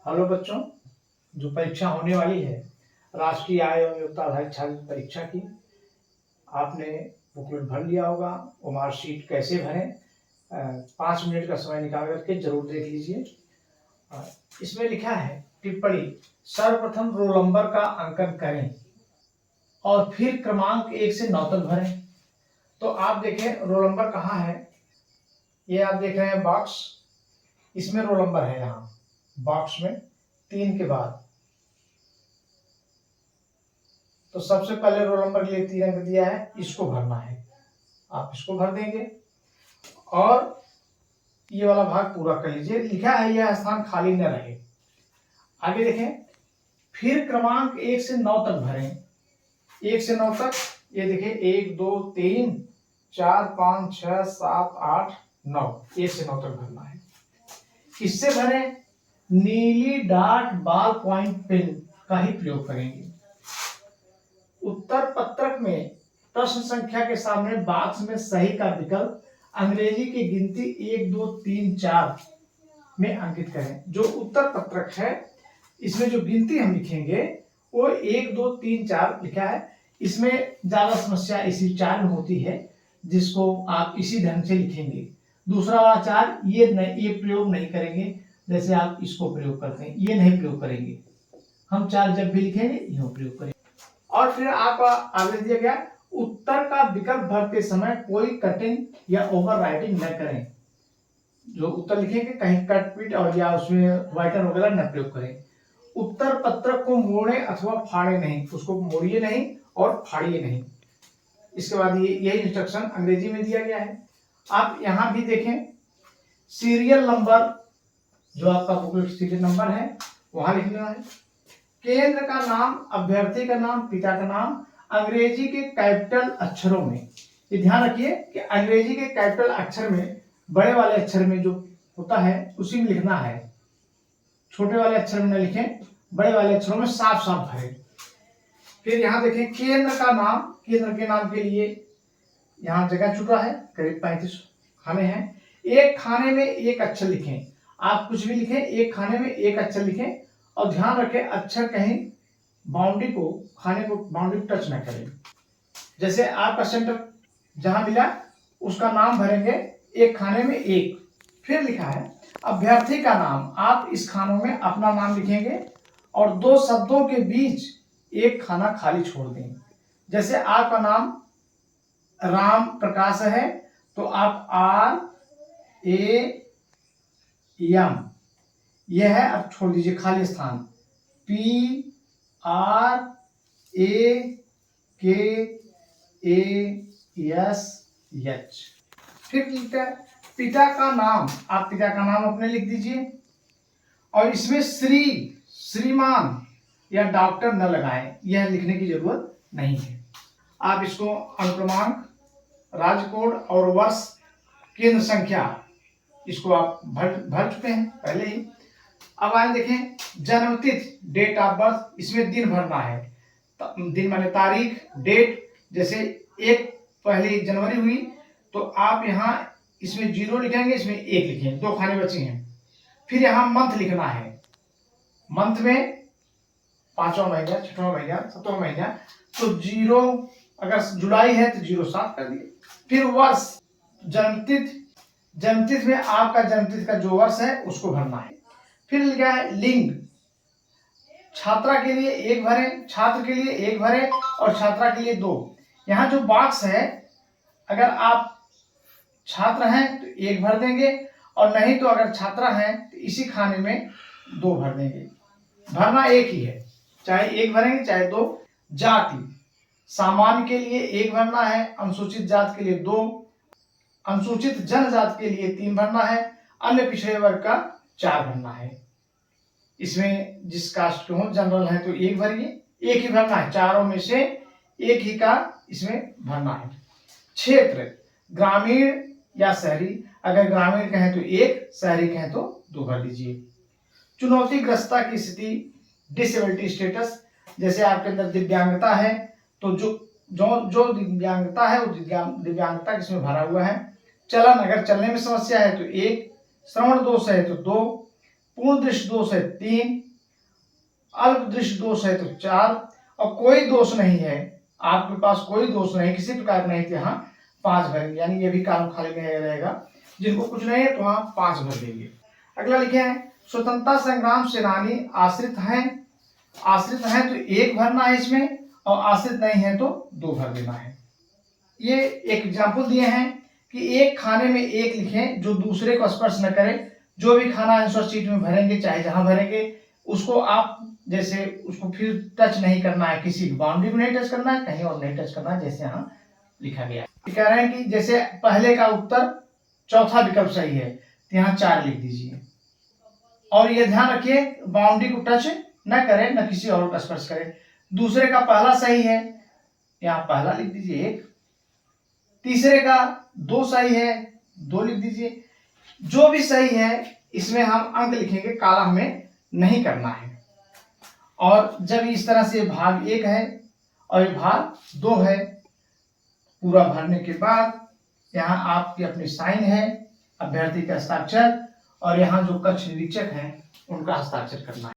Hello बच्चों, जो परीक्षा होने वाली है राष्ट्रीय आय एवं योग्यता आधारित छात्र परीक्षा की, आपने बुकलेट भर लिया होगा। वो मार्कशीट कैसे भरें, 5 मिनट का समय निकाल करके जरूर देख लीजिए। इसमें लिखा है टिप्पणी, सर्वप्रथम रोल नंबर का अंकन करें और फिर क्रमांक 1 से 9 तक भरें। तो आप देखें रोल नंबर कहाँ है, ये आप देख रहे हैं बॉक्स, इसमें रोल नंबर है। यहाँ बॉक्स में 3 के बाद तो सबसे पहले रोल नंबर के लिए 3 अंक दिया है, इसको भरना है। आप इसको भर देंगे और ये वाला भाग पूरा कर लीजिए। लिखा है यह स्थान खाली न रहे। आगे देखें, फिर क्रमांक 1 से 9 तक भरें। 1 से 9 तक ये देखिए 1 2 3 4 5 6 7 8 9, 1 से 9 तक भरना है। किससे भरें? नीली डॉट बॉल पॉइंट पेन का ही प्रयोग करेंगे। उत्तर पत्रक में प्रश्न संख्या के सामने बॉक्स में सही का विकल्प अंग्रेजी की गिनती 1 2 3 4 में अंकित करें। जो उत्तर पत्रक है इसमें जो गिनती हम लिखेंगे वो 1 2 3 4 लिखा है। इसमें ज्यादा समस्या इसी 4 में होती है, जिसको आप इसी ढंग से लिखेंगे। दूसरा वाला 4 ये प्रयोग नहीं करेंगे, जैसे आप इसको प्रयोग करते हैं, ये नहीं प्रयोग करेंगे। हम 4 जब भी लिखेंगे यो प्रयोग करेंगे। और फिर आप आगे दिया गया, उत्तर का विकल्प भरते समय कोई कटिंग या ओवर राइटिंग न करें। जो उत्तर लिखेंगे कहीं कट पीट और या उसमें वाइटर वगैरह न प्रयोग करें। उत्तर पत्रक को मोड़े अथवा फाड़े नहीं, उसको मोड़िए नहीं और फाड़िए नहीं। इसके बाद यही इंस्ट्रक्शन अंग्रेजी में दिया गया है। आप यहां भी देखें, सीरियल नंबर जो आपका बुकलेट सीरियल नंबर है वहां लिखना है। केंद्र का नाम, अभ्यर्थी का नाम, पिता का नाम अंग्रेजी के कैपिटल अक्षरों में। ये ध्यान रखिए कि अंग्रेजी के कैपिटल अक्षर में, बड़े वाले अक्षर में जो होता है उसी में लिखना है। छोटे वाले अक्षर में न लिखें, बड़े वाले अक्षरों में साफ साफ भरें। फिर यहाँ देखें केंद्र का नाम, केंद्र के नाम के लिए यहाँ जगह छूटा है, करीब 35 खाने हैं। एक खाने में एक अक्षर लिखें। आप कुछ भी लिखें, एक खाने में एक अक्षर लिखें और ध्यान रखें अक्षर कहीं बाउंड्री को, खाने को बाउंड्री टच न करें। जैसे आपका सेंटर जहां मिला उसका नाम भरेंगे, एक खाने में एक। फिर लिखा है अभ्यर्थी का नाम, आप इस खानों में अपना नाम लिखेंगे और 2 शब्दों के बीच एक खाना खाली छोड़ देंगे। जैसे आपका नाम राम प्रकाश है तो आप RAM यह है, अब छोड़ दीजिए खाली स्थान PRAKASH। फिर लिखता है पिता का नाम, आप पिता का नाम अपने लिख दीजिए और इसमें श्रीमान या डॉक्टर न लगाएं, यह लिखने की जरूरत नहीं है। आप इसको अनुक्रमांक, राज्य कोड और वर्ष, केंद्र संख्या इसको आप भर चुके हैं पहले ही। अब आए देखें जन्म तिथि, डेट ऑफ बर्थ, इसमें दिन भरना है। दिन माने तारीख, डेट। जैसे 1 जनवरी हुई तो आप यहाँ इसमें 0 लिखेंगे, इसमें 1 लिखेंगे, 2 खाने बचे हैं। फिर यहाँ मंथ लिखना है। मंथ में 5वां महीना, 6वां महीना, 7वां महीना, तो 0, अगर जुलाई है तो 07 कर दिए। फिर वर्ष, जन्मतिथि में आपका जन्मतिथि का जो वर्ष है उसको भरना है। फिर लिखा है लिंग, छात्रा के लिए 1 भरें, छात्र के लिए 1 भरें और छात्रा के लिए 2। यहाँ जो बॉक्स है, अगर आप छात्र हैं तो 1 भर देंगे और नहीं तो अगर छात्रा हैं तो इसी खाने में 2 भर देंगे। भरना एक ही है, चाहे 1 भरेंगे चाहे 2। जाति, सामान्य के लिए 1 भरना है, अनुसूचित जाति के लिए 2, अनुसूचित जनजाति के लिए 3 भरना है, अन्य पिछड़े वर्ग का 4 भरना है। इसमें जिस कास्ट के हो, जनरल है तो 1 भरिए, 1 ही भरना है, चारों में से 1 ही का इसमें भरना है। क्षेत्र, ग्रामीण या शहरी, अगर ग्रामीण कहें तो 1, शहरी कहें तो 2 भर दीजिए। चुनौतीग्रस्तता की स्थिति, डिसेबिलिटी स्टेटस, जैसे आपके अंदर दिव्यांगता है तो जो दिव्यांगता है वो दिव्यांगता किसमें भरा हुआ है। चलन, अगर चलने में समस्या है तो 1, श्रवण दोष है तो 2, पूर्ण दृष्टि दोष है 3, अल्प दृष्टि दोष है तो 4, और कोई दोष नहीं है, आपके पास कोई दोष नहीं, किसी प्रकार का नहीं, तो यहाँ 5 भरेंगे, यानी ये भी कॉलम खाली नहीं रहेगा। जिनको कुछ नहीं है तो वहाँ 5 भर देंगे। अगला लिखे हैं स्वतंत्रता संग्राम सेनानी आश्रित हैं, आश्रित हैं तो 1 भरना है इसमें, और आश्रित नहीं है तो 2 भर देना है। ये एक एग्जाम्पल दिए हैं कि एक खाने में 1 लिखें जो दूसरे को स्पर्श न करे। जो भी खाना आंसर शीट में भरेंगे, चाहे जहां भरेंगे, उसको आप जैसे उसको फिर टच नहीं करना है, किसी बाउंड्री को नहीं टच करना है, कहीं और नहीं टच करना है, जैसे यहाँ लिखा गया है। कह रहे हैं कि जैसे पहले का उत्तर चौथा विकल्प सही है, तो यहाँ 4 लिख दीजिए। और ये ध्यान रखिए बाउंड्री को टच न करे, न किसी और को स्पर्श करे। दूसरे का पहला सही है, यहाँ पहला लिख दीजिए 1। तीसरे का 2 सही है, 2 लिख दीजिए। जो भी सही है इसमें हम अंक लिखेंगे, काला हमें नहीं करना है। और जब इस तरह से भाग 1 है और ये भाग 2 है, पूरा भरने के बाद यहाँ आपकी अपनी साइन है, अभ्यर्थी का हस्ताक्षर, और यहाँ जो कक्ष निरीक्षक हैं उनका हस्ताक्षर करना है।